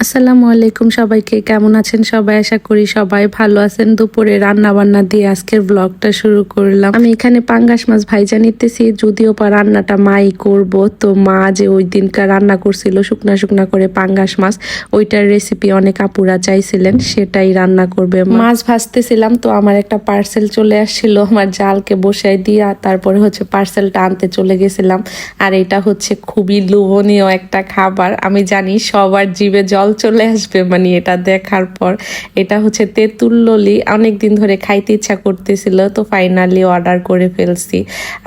আসসালামু আলাইকুম সবাইকে, কেমন আছেন সবাই? আশা করি সবাই ভালো আছেন। দুপুরে রান্না বান্না দিয়ে আজকের ব্লগটা শুরু করলাম। আমি এখানে পাঙ্গাস মাছ ভাইজা নিতেছি, যদিও বা রান্নাটা মাই করব। তো মা যে ওই দিনকার রান্না করছিল শুকনা শুকনা করে পাঙ্গাস মাছ, ওইটার রেসিপি অনেক আপুরা চাইছিলেন, সেটাই রান্না করবে। মাছ ভাজতেছিলাম তো আমার একটা পার্সেল চলে আসছিল, আমার জালকে বসাই দিয়া তারপরে পার্সেলটা আনতে চলে গেছিলাম। আর এটা খুবই লোভনীয় একটা খাবার। আমি জানি সবার জিভে জল চলে আসবে মানে এটা দেখার পর। এটা তেঁতুল ললি, অনেকদিন ধরে খাইতে ইচ্ছা করতেছিল, তো ফাইনালি অর্ডার করে ফেলছি।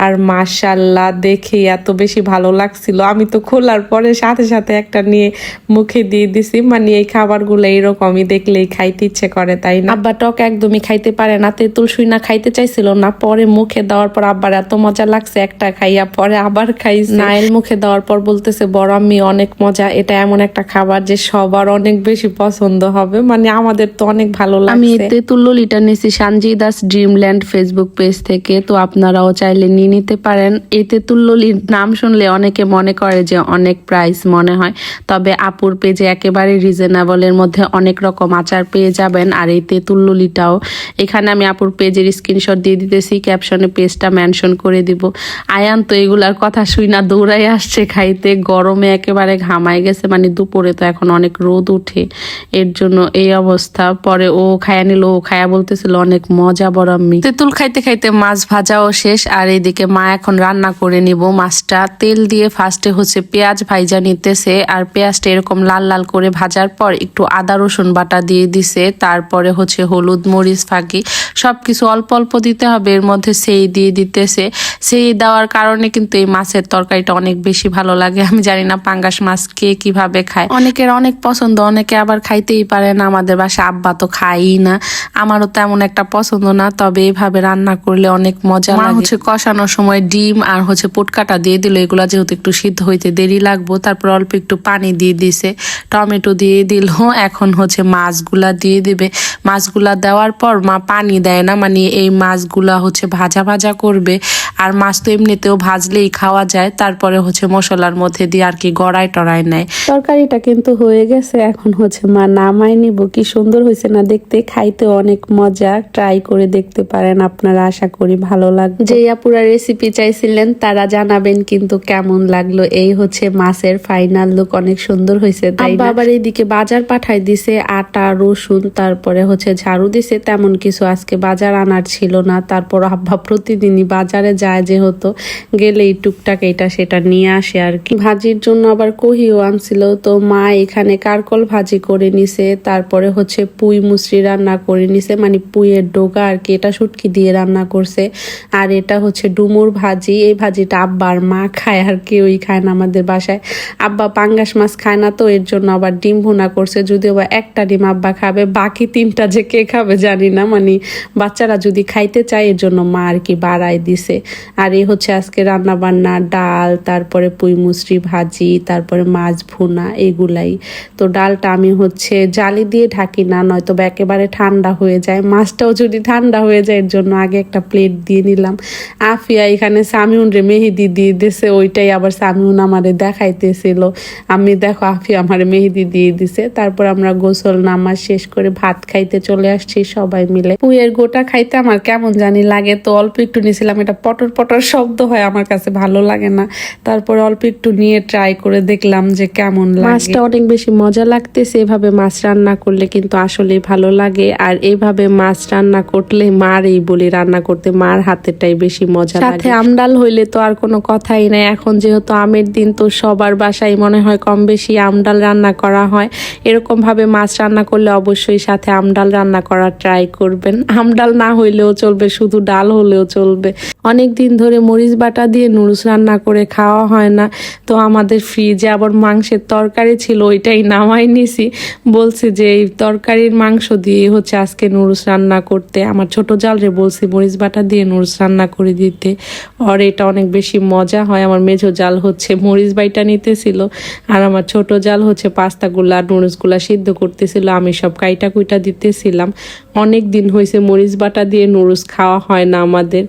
আর মাশাআল্লাহ দেখে এত বেশি ভালো লাগছিল, আমি তো খোলার পরে সাথে সাথে একটা নিয়ে মুখে দিয়ে দিছি। মানে এই খাবারগুলো এইরকমই, দেখলেই খাইতে ইচ্ছে করে, তাই না? আব্বা টক একদমই খাইতে পারে না, তেঁতুল শুইনা খাইতে চাইছিল না, পরে মুখে দেওয়ার পর আব্বার এত মজা লাগছে, একটা খাইয়া পরে আবার খাইছে। নাইল মুখে দেওয়ার পর বলতেছে বড় আম্মি অনেক মজা, এটা এমন একটা খাবার যে সবার অনেক বেশি পছন্দ হবে, মানে আমাদের তো অনেক ভালো লাগছে। আমি তেঁতুল ললিটা নিয়েছি সানজিদাস ড্রিমল্যান্ড ফেসবুক পেজ থেকে, তো আপনারাও চাইলে নিয়ে নিতে পারেন। এই তেঁতুল ললির নাম শুনলে অনেকে মনে করে যে অনেক প্রাইস মনে হয়, তবে আপুর পেজে একেবারে রিজনেবলের মধ্যে অনেক রকম আচার পেয়ে যাবেন। আর এই তেঁতুল ললিটাও এখানে আমি আপুর পেজের স্ক্রিনশট দিয়ে দিতেছি, ক্যাপশনে পেজটা মেনশন করে দিব। আয়ান তো এগুলার কথা শুই না দৌড়াই আসছে খাইতে, গরমে একেবারে ঘামাই গেছে, মানে দুপুরে তো এখন অনেক রোদ উঠে, এর জন্য এই অবস্থা। পরে ও খায়া নিল, ও খায়া বলতেছিল অনেক মজা বড় আম্মি। তেঁতুল খাইতে খাইতে মাছ ভাজাও শেষ, আর এইদিকে মা এখন রান্না করে নিব মাছটা। তেল দিয়ে ফার্স্টে পেঁয়াজ ভাইজা নিতেছে, আর পেঁয়াজটা এরকম লাল লাল করে ভাজার পর একটু আদা রসুন বাটা দিয়ে দিছে, তারপরে হলুদ মরিচ ফাঁকি সবকিছু অল্প অল্প দিতে হবে, এর মধ্যে সেই দিয়ে দিতেছে। সেই দেওয়ার কারণে কিন্তু এই মাছের তরকারিটা অনেক বেশি ভালো লাগে। আমি জানি না পাঙ্গাস মাছ কে কিভাবে খায়, অনেকের অনেক পছন্দ, অনেকে আবার খাইতেই পারে না। আমাদের বাসায় আব্বা তো খাই না, আমারও তেমন একটা পছন্দ না, তবে এইভাবে রান্না করলে অনেক মজা লাগে। কষানোর সময় ডিম আর পুটকাটা দিয়ে দিল, এগুলা যেহেতু একটু সিদ্ধ হইতে দেরি লাগবো, তারপর অল্প একটু পানি দিয়ে দিছে, টমেটো দিয়ে দিল। এখন মাছগুলা দিয়ে দিবে। মাছগুলা দেওয়ার পর মা পানি দেয় না, মানে এই মাছগুলা ভাজা ভাজা করবে। আর মাছ তো এমনিতেও ভাজলেই খাওয়া যায়, তারপরে মশলার মধ্যে দিয়ে আর কি গড়াই টড়াই নেয়। তরকারিটা কিন্তু হয়ে গেছে, এখন মা নামাই নিব। কি সুন্দর হয়েছে না দেখতে, খাইতে অনেক মজা। ট্রাই করে দেখতে পারেন আপনারা, আশা করি ভালো লাগবে। যে আপুরা রেসিপি চাইছিলেন তারা জানাবেন কিন্তু কেমন লাগলো। এই মাছের ফাইনাল লুক, অনেক সুন্দর হয়েছে। তাই আবার এইদিকে বাজার পাঠাই দিছে, আটা রসুন, তারপরে ঝাড়ু দিছে। তেমন কিছু আজকে বাজার আনার ছিল না, তারপর আব্বা প্রতিদিনই বাজারে যায়, যেহেতু গেলেই টুকটাক এটা সেটা নিয়ে আসে আর কি। ভাজির জন্য আবার কহিও আনছিল, তো মা এখানে কারকল ভাজি করে নিছে, তারপরে পুঁই মুসরি রান্না করে নিছে, মানে পুঁইয়ের ডোগা আর কি, এটা শুটকি দিয়ে রান্না করছে। আর এটা ডুমুর ভাজি, এই ভাজিটা আব্বা আর মা খায় আর কেউই খায় না আমাদের বাসায়। আব্বা পাঙ্গাস মাছ খায় না, তো এর জন্য আবার ডিম ভুনা করছে, যদিও বা একটা ডিম আব্বা খাবে, বাকি তিনটা যে কে খাবে জানি না, মানে বাচ্চারা যদি খাইতে চায় এর জন্য মা আর কি বাড়াই দিছে। আর এই আজকে রান্না বান্না, ডাল, তারপরে পুঁই মুসরি ভাজি, তারপরে মাছ ভুনা, এগুলাই। তো ডালটা আমি জালি দিয়ে ঢাকি না, নয়তো একেবারে ঠান্ডা হয়ে যায়। মাছটাও যদি ঠান্ডা হয়ে যায়, এর জন্য আগে একটা প্লেট দিয়ে নিলাম। আফিয়া এখানে সামিউন রে মেহেদি দিয়ে দিছে, ওইটাই আবার সামিউন আমারে দেখাইতেছিল, আমি দেখো আফিয়া আমারে মেহেদি দিয়ে দিছে। তারপর আমরা গোসল নামাজ শেষ করে ভাত খাইতে চলে আসছি সবাই মিলে। পুঁইয়ের গোটা খাইতে আমার কেমন জানি লাগে, তো অল্প একটু নিয়েছিলাম। এটা পটর পটর শব্দ হয়, আমার কাছে ভালো লাগে না, তারপরে অল্প একটু নিয়ে ট্রাই করে দেখলাম যে কেমন লাগে। মাছটা অনেক বেশি মজা লাগতেছে, এভাবে মাছ রান্না করলে কিন্তু আসলেই ভালো লাগে। আর এইভাবে মাছ রান্না করলে মার এই বলি রান্না করতে, মার হাতেরটাই বেশি মজা লাগে। সাথে আমডাল হইলে তো আর কোনো কথাই নাই, এখন যেহেতু আমের দিন, তো সবার বাসায় মনে হয় কম বেশি আমডাল রান্না করা হয়। এরকম ভাবে মাছ রান্না করলে অবশ্যই সাথে আমডাল রান্না করার ট্রাই করবেন। আমডাল না হইলেও চলবে, শুধু ডাল হলেও চলবে। অনেক দিন ধরে মরিচ বাটা দিয়ে নুডলস রান্না করে খাওয়া হয় না, তো আমাদের ফ্রিজে আবার মাংসের তরকারি ছিল, ওইটাই নামাই নিছি। বলছি যে এই তরকারির মাংস দিয়ে আজকে নুডলস রান্না করতে। আমার ছোট জালরে বলছি মরিচ বাটা দিয়ে নুডলস রান্না করে দিতে, আর এটা অনেক বেশি মজা হয়। আমার মেঝো জাল মরিচ বাইটা নিতেছিল, আর আমার ছোট জাল পাস্তাগুলা নুডলসগুলা সিদ্ধ করতেছিল, আমি সব কাইটা কুইটা দিতেছিলাম। অনেক দিন হয়েছে মরিচ বাটা দিয়ে নুডলস খাওয়া হয় না আমাদের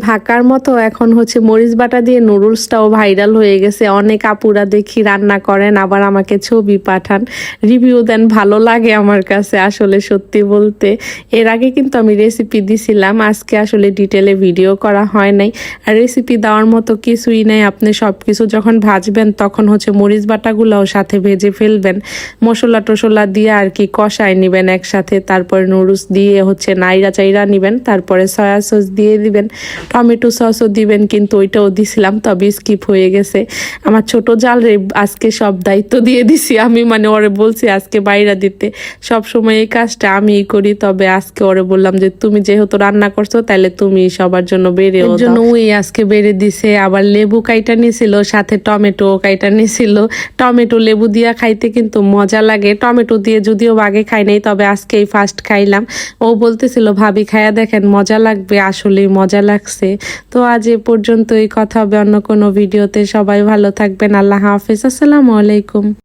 ভাকার মতো মতো এখন হচ্ছে মরিচ বাটা দিয়ে নুডলসটাও ভাইরাল হয়ে গেছে। অনেক আপুরা দেখি রান্না করেন, আবার আমাকে ছবি পাঠান, রিভিউ দেন, ভালো লাগে আমার কাছে আসলে সত্যি বলতে। এর আগে কিন্তু আমি রেসিপি দিছিলাম, আজকে আসলে ডিটেলে ভিডিও করা হয় নাই। আর রেসিপি দেওয়ার মতো কিছুই নাই, আপনি সব কিছু যখন ভাজবেন তখন হচ্ছে মরিচ বাটাগুলোও সাথে ভেজে ফেলবেন, মশলা টশলা দিয়ে আর কি কষায় নেবেন একসাথে, তারপরে নুডলস দিয়ে হচ্ছে নাইরা চাইরা নেবেন, তারপরে সয়া সস দিয়ে দিবেন, টমেটো সসও দিবেন, কিন্তু ওইটাও দিছিলাম তবে স্কিপ হয়ে গেছে। আমার ছোট জাল রে আজকে সব দায়িত্ব দিয়ে দিছি আমি, মানে ওরে বলছি আজকে বাইরে দিতে, সব সময় এই কাজটা আমিই করি, তবে আজকে ওরে বললাম যে তুমি যেহেতু রান্না করছো তাহলে তুমি সবার জন্য বেড়ে, ওর জন্য ওই আজকে বেড়ে দিছে। আবার লেবু কাইটা নিছিল, সাথে টমেটো কাইটা নিছিল। টমেটো লেবু দিয়া খাইতে কিন্তু মজা লাগে, টমেটো দিয়ে যদিও আগে খাই নাই, তবে আজকেই ফার্স্ট খাইলাম। ও বলতেছিল ভাবি খায়া দেখেন মজা লাগবে, আসলেই মজা লাগছে। তো আজ এ পর্যন্তই, কথা হবে অন্য কোনো ভিডিওতে। সবাই ভালো থাকবেন, আল্লাহ হাফেজ, আসসালামু আলাইকুম।